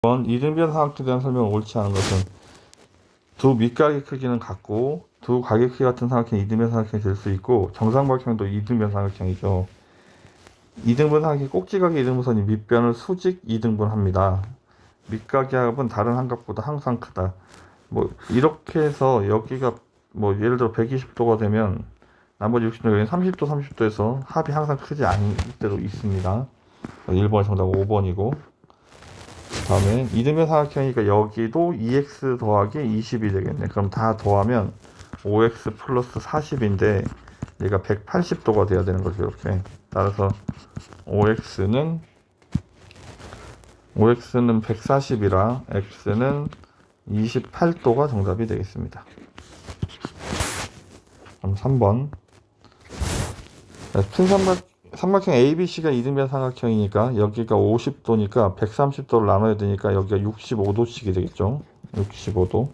이등변 삼각형에 대한 설명을 옳지 않은 것은 두 밑가게 크기는 같고 두 가게 크기 같은 삼각형이 이등변 삼각형이 될 수 있고 정삼각형도 이등변 삼각형이죠. 이등분 삼각형 꼭지각의 이등분선이 밑변을 수직 이등분합니다. 밑가게 합은 다른 한각보다 항상 크다. 뭐 이렇게 해서 여기가 뭐 예를 들어 120도가 되면 나머지 60도 여기는 30도 30도에서 합이 항상 크지 않을 때도 있습니다. 1번이 정답 5번이고 다음에 이등변 삼각형이니까 여기도 2x 더하기 20이 되겠네. 그럼 다 더하면 5x 플러스 40인데 얘가 180도가 돼야 되는 거죠. 이렇게. 따라서 5x는 140이라 x는 28도가 정답이 되겠습니다. 그럼 3번. 큰 삼각형 ABC가 이등변 삼각형이니까 여기가 50도니까 130도를 나눠야 되니까 여기가 65도씩이 되겠죠. 65도.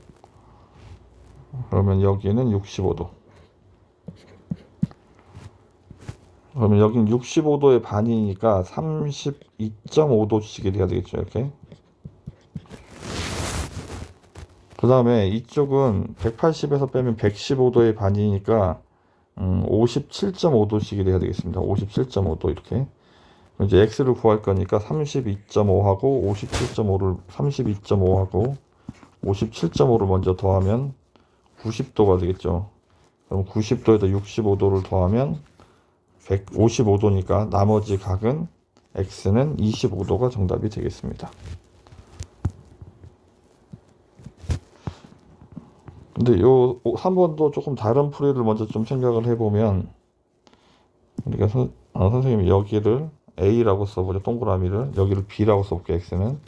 그러면 여기는 65도. 그러면 여기는 65도의 반이니까 32.5도씩이 돼야 되겠죠. 이렇게. 그 다음에 이쪽은 180에서 빼면 115도의 반이니까 57.5도씩이 돼야 되겠습니다. 57.5도 이렇게. 이제 x를 구할 거니까 32.5하고 57.5를 32.5하고 57.5를 먼저 더하면 90도가 되겠죠. 그럼 90도에다 65도를 더하면 155도니까 나머지 각은 x는 25도가 정답이 되겠습니다. 근데 요 3번도 조금 다른 풀이를 먼저 좀 생각을 해보면 우리가 선생님이 여기를 A라고 써보죠. 동그라미를 여기를 B라고 써볼게요. X는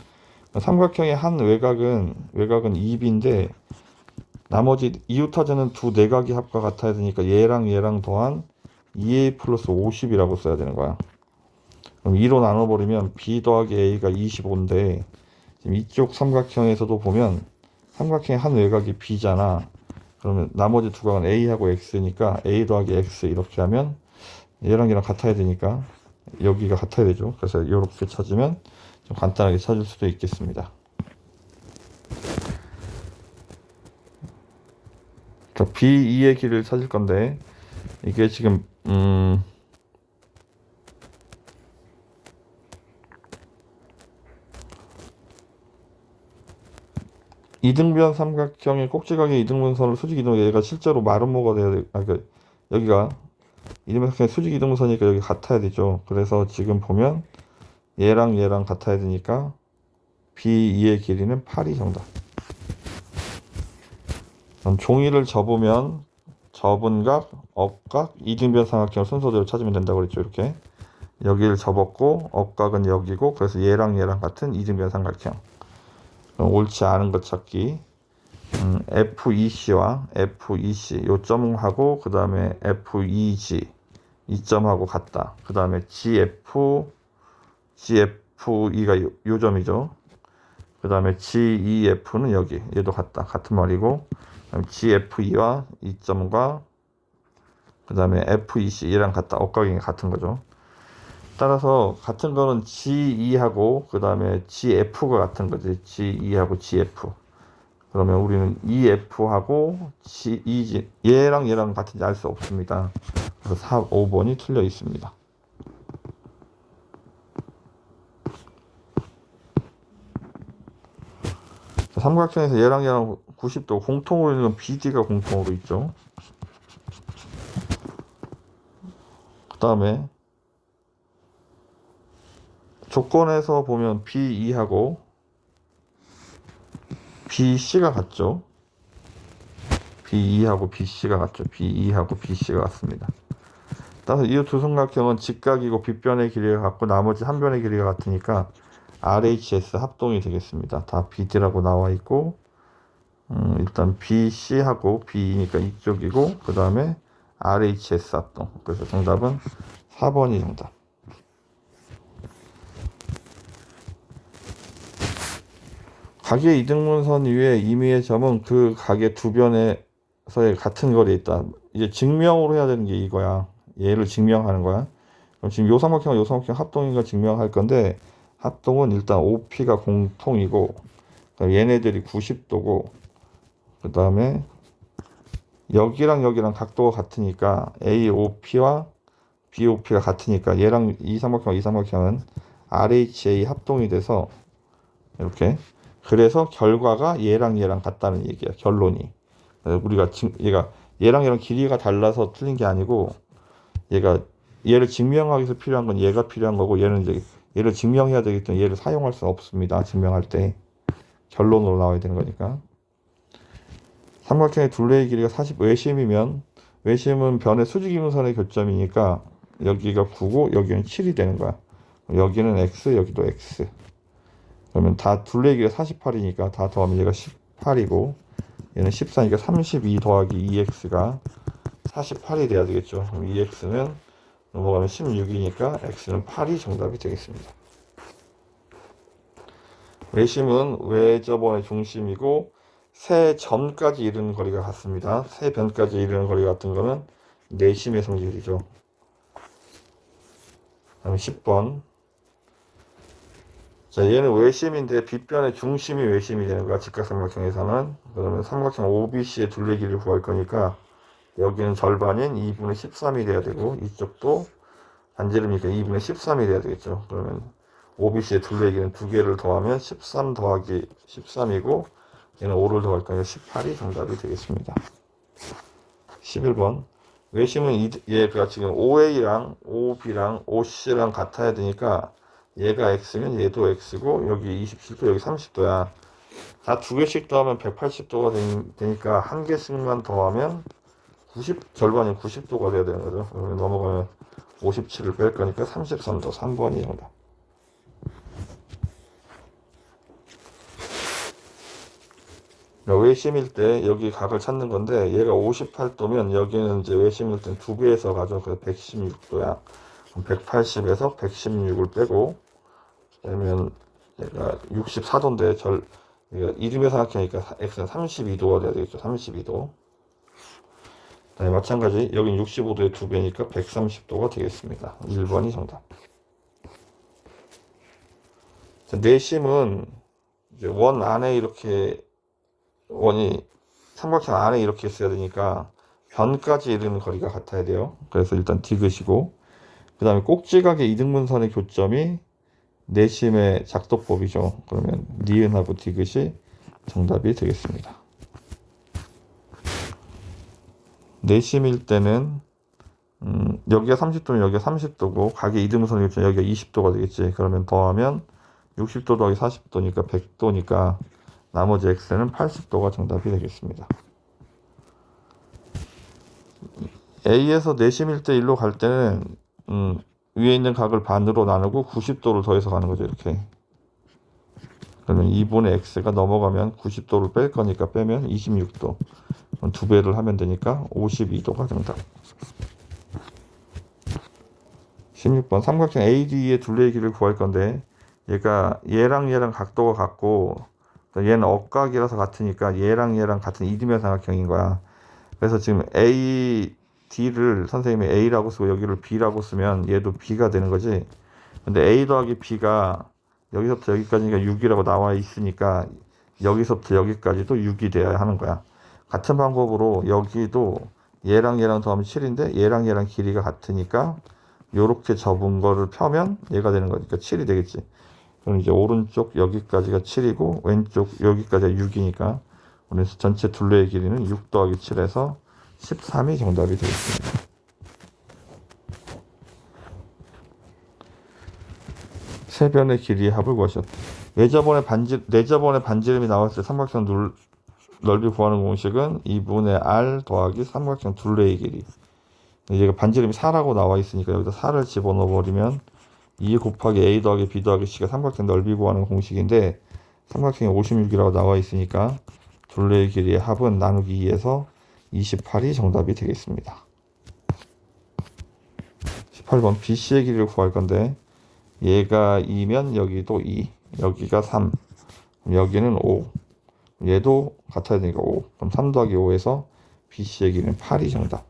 삼각형의 한 외곽은 2B인데 나머지 이웃하자는 두 내각의 합과 같아야 되니까 얘랑 더한 2A 플러스 50이라고 써야 되는 거야. 그럼 2로 나눠버리면 B 더하기 A가 25인데 지금 이쪽 삼각형에서도 보면 삼각형의 한 외곽이 B잖아. 그러면 나머지 두 각은 A하고 X니까 A 더하기 X 이렇게 하면 얘랑 같아야 되니까 여기가 같아야 되죠. 그래서 이렇게 찾으면 좀 간단하게 찾을 수도 있겠습니다. 자, B2의 길을 찾을 건데 이게 지금 이등변 삼각형의 꼭지각의 이등분선을 수직 이등 얘가 실제로 마름모가 돼야 돼. 여기가 이등변 삼각형의 수직 이등분선이니까 여기 같아야 되죠. 그래서 지금 보면 얘랑 같아야 되니까 B2의 길이는 8이 정답. 그럼 종이를 접으면 접은 각, 업각, 이등변 삼각형을 순서대로 찾으면 된다고 그랬죠. 이렇게 여기를 접었고 업각은 여기고 그래서 얘랑 같은 이등변 삼각형. 옳지 않은 것 찾기. FEC와 FEC 요 점하고 그 다음에 FEG 이 점하고 같다. 그 다음에 GFE가 요 점이죠. 그 다음에 GEF는 여기 얘도 같다. 같은 말이고 GFE와 이 점과 그 다음에 FEC 얘랑 같다. 억각이 같은 거죠. 따라서 같은 거는 GE하고 그 다음에 GF가 같은 거지. GE하고 GF. 그러면 우리는 EF하고 GEG 얘랑 같은지 알 수 없습니다. 그래서 5번이 틀려 있습니다. 삼각형에서 얘랑 90도 공통으로 있는 건 BD가 공통으로 있죠. 그 다음에 조건에서 보면 BE하고 BC가 같죠. BE하고 BC가 같죠. BE하고 BC가 같습니다. 따라서 이 두 삼각형은 직각이고 빗변의 길이가 같고 나머지 한 변의 길이가 같으니까 RHS 합동이 되겠습니다. 다 BD라고 나와 있고 일단 BC하고 B니까 이쪽이고 그 다음에 RHS 합동. 그래서 정답은 4번이 정답. 각의 이등분선 위에 임의의 점은 그 각의 두 변에서의 같은 거리에 있다. 이제 증명으로 해야 되는 게 이거야. 얘를 증명하는 거야. 그럼 지금 요 삼각형과 요 삼각형 합동인가 증명할 건데 합동은 일단 OP가 공통이고, 얘네들이 90도고, 그 다음에 여기랑 여기랑 각도가 같으니까 AOP와 BOP가 같으니까 얘랑 이 삼각형, 이 삼각형은 RHA 합동이 돼서 이렇게, 그래서 결과가 얘랑 얘랑 같다는 얘기야. 결론이. 우리가 얘가 얘랑 얘랑 길이가 달라서 틀린 게 아니고, 얘가 얘를 증명하기 위해서 필요한 건 얘가 필요한 거고, 얘는 이제 얘를 증명해야 되기 때문에 얘를 사용할 수 없습니다. 증명할 때 결론으로 나와야 되는 거니까. 삼각형의 둘레의 길이가 40 외심이면, 외심은 변의 수직이분선의 교점이니까 여기가 9고 여기는 7이 되는 거야. 여기는 x, 여기도 x. 그러면 다 둘레의 길이가 48이니까 다 더하면 얘가 18이고 얘는 14니까 32 더하기 2x가 48이 돼야 되겠죠. 그럼 2x는 넘어가면 16이니까 x는 8이 정답이 되겠습니다. 외심은 외접원의 중심이고 세 점까지 이르는 거리가 같습니다. 세 변까지 이르는 거리 같은 거는 내심의 성질이죠. 다음 10번. 자, 얘는 외심인데 빗변의 중심이 외심이 되는 거야. 직각삼각형에서는. 그러면 삼각형 OBC의 둘레 길이를 구할 거니까 여기는 절반인 2분의 13이 돼야 되고 이쪽도 반지름이니까 2분의 13이 돼야 되겠죠. 그러면 OBC의 둘레 길이는 두 개를 더하면 13 더하기 13이고 얘는 5를 더할 거니까 18이 정답이 되겠습니다. 11번. 외심은 얘가 지금 OA랑 OB랑 OC랑 같아야 되니까 얘가 X면 얘도 X고 여기 27도 여기 30도야. 다 두 개씩 더하면 180도가 되니까 한 개씩만 더하면 90 절반인 90도가 돼야 되는 거죠. 그러면 넘어가면 57을 뺄 거니까 33도 3번이 정답. 외심일 때 여기 각을 찾는 건데 얘가 58도면 여기는 이제 외심일 땐 두 배에서 가죠. 그래서 116도야. 180에서 116을 빼고 그러면 얘가 64도인데 얘가 이름에 생각하니까 x는 32도가 돼야 되겠죠. 32도. 네, 마찬가지 여긴 65도의 두 배니까 130도가 되겠습니다. 1번이 정답. 자, 내심은 이제 원 안에 이렇게 원이 삼각형 안에 이렇게 있어야 되니까 변까지 이르는 거리가 같아야 돼요. 그래서 일단 디귿이고 그 다음에 꼭지각의 이등분선의 교점이 내심의 작도법이죠. 그러면 니은하고 디귿이 정답이 되겠습니다. 내심일 때는 여기가 30도면 여기가 30도고 각의 이등분선의 교점 여기가 20도가 되겠지. 그러면 더하면 60도 더하기 40도니까 100도니까 나머지 x는 80도가 정답이 되겠습니다. A에서 내심일 때 1로 갈 때는 위에 있는 각을 반으로 나누고 90도를 더해서 가는 거죠. 이렇게. 그러면 2분의 x가 넘어가면 90도를 뺄 거니까 빼면 26도. 두 배를 하면 되니까 52도가 정답. 16번 삼각형 AD의 둘레의 길이를 구할 건데 얘가 얘랑 각도가 같고 얘는 억각이라서 같으니까 얘랑 같은 이등변 삼각형인 거야. 그래서 지금 AD를 선생님이 A라고 쓰고 여기를 B라고 쓰면 얘도 B가 되는 거지. 근데 A 더하기 B가 여기서부터 여기까지가 6이라고 나와 있으니까 여기서부터 여기까지도 6이 돼야 하는 거야. 같은 방법으로 여기도 얘랑 더하면 7인데 얘랑 길이가 같으니까 요렇게 접은 거를 펴면 얘가 되는 거니까 7이 되겠지. 그럼 이제 오른쪽 여기까지가 7이고 왼쪽 여기까지가 6이니까 오늘 전체 둘레의 길이는 6 더하기 7에서 13이 정답이 되겠습니다. 세 변의 길이의 합을 구하셨다. 내접원의 반지름이 나왔을 때 삼각형 넓이 구하는 공식은 2분의 r 더하기 삼각형 둘레의 길이. 얘가 반지름이 4라고 나와 있으니까 여기다 4를 집어넣어 버리면 2 곱하기 a 더하기 b 더하기 c가 삼각형 넓이 구하는 공식인데 삼각형이 56이라고 나와 있으니까 둘레의 길이의 합은 나누기 2에서 28이 정답이 되겠습니다. 18번 BC의 길이를 구할 건데 얘가 2면 여기도 2, 여기가 3, 여기는 5, 얘도 같아야 되니까 5. 그럼 3 더하기 5에서 BC의 길이는 8이 정답.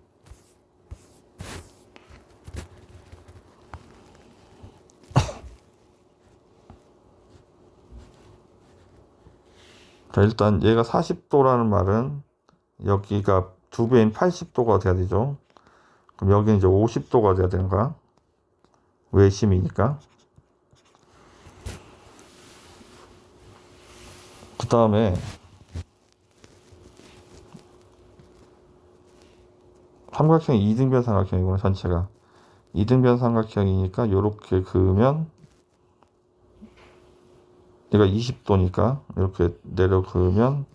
자, 일단 얘가 40도라는 말은 여기가 2배인 80도가 돼야 되죠. 그럼 여기는 이제 50도가 돼야 되는 거야. 외심이니까. 그 다음에 삼각형이 이등변 삼각형이구나. 전체가 이등변 삼각형이니까 요렇게 그으면 얘가 20도니까 이렇게 내려 그으면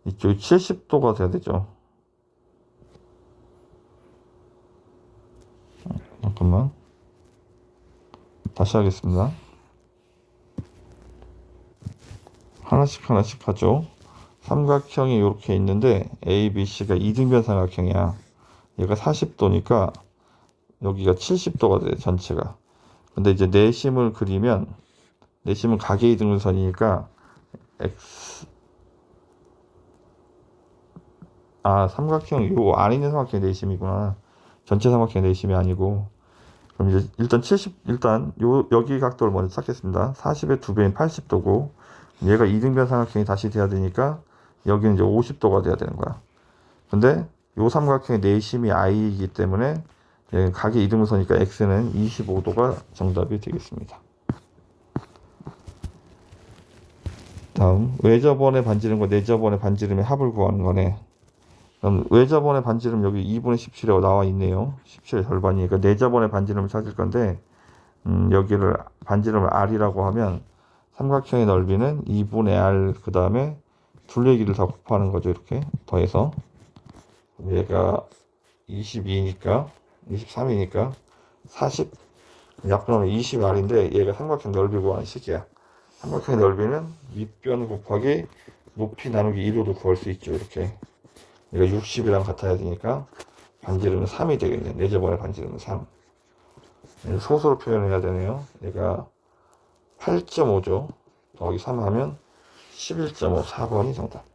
이쪽이 70도가 돼야 되죠. 잠깐만, 다시 하겠습니다. 하나씩 하나씩 하죠. 삼각형이 이렇게 있는데 A, B, C가 이등변 삼각형이야. 얘가 40도니까 여기가 70도가 돼, 전체가. 근데 이제 내심을 그리면, 내심은 가계 이등분선이니까 X, 삼각형 요 안에 있는 삼각형이 내심이구나. 전체 삼각형이 내심이 아니고. 그럼 이제 일단 여기 각도를 먼저 찾겠습니다. 40의 2배인 80도고 얘가 이등변 삼각형이 다시 돼야 되니까 여기는 이제 50도가 돼야 되는 거야. 근데 요 삼각형의 내심이 i이기 때문에 여기 각의 이등분선이니까 x는 25도가 정답이 되겠습니다. 다음, 외접원의 반지름과 내접원의 반지름의 합을 구하는 거네. 그럼 외접원의 반지름 여기 2분의 17이라고 나와 있네요. 17의 절반이니까 내접원의 반지름을 찾을 건데 여기를 반지름을 r이라고 하면 삼각형의 넓이는 2분의 r, 그 다음에 둘레길을 다 곱하는 거죠. 이렇게 더해서 얘가 22니까 23이니까 40, 약분하면 20r인데 얘가 삼각형 넓이 구하는 식이야. 삼각형의 넓이는 윗변 곱하기 높이 나누기 2로도 구할 수 있죠. 이렇게 얘가 60이랑 같아야 되니까 반지름은 3이 되겠네. 내접원의 반지름은 3. 소수로 표현해야 되네요. 얘가 8.5죠. 더하기 3 하면 11.5, 4번이 정답.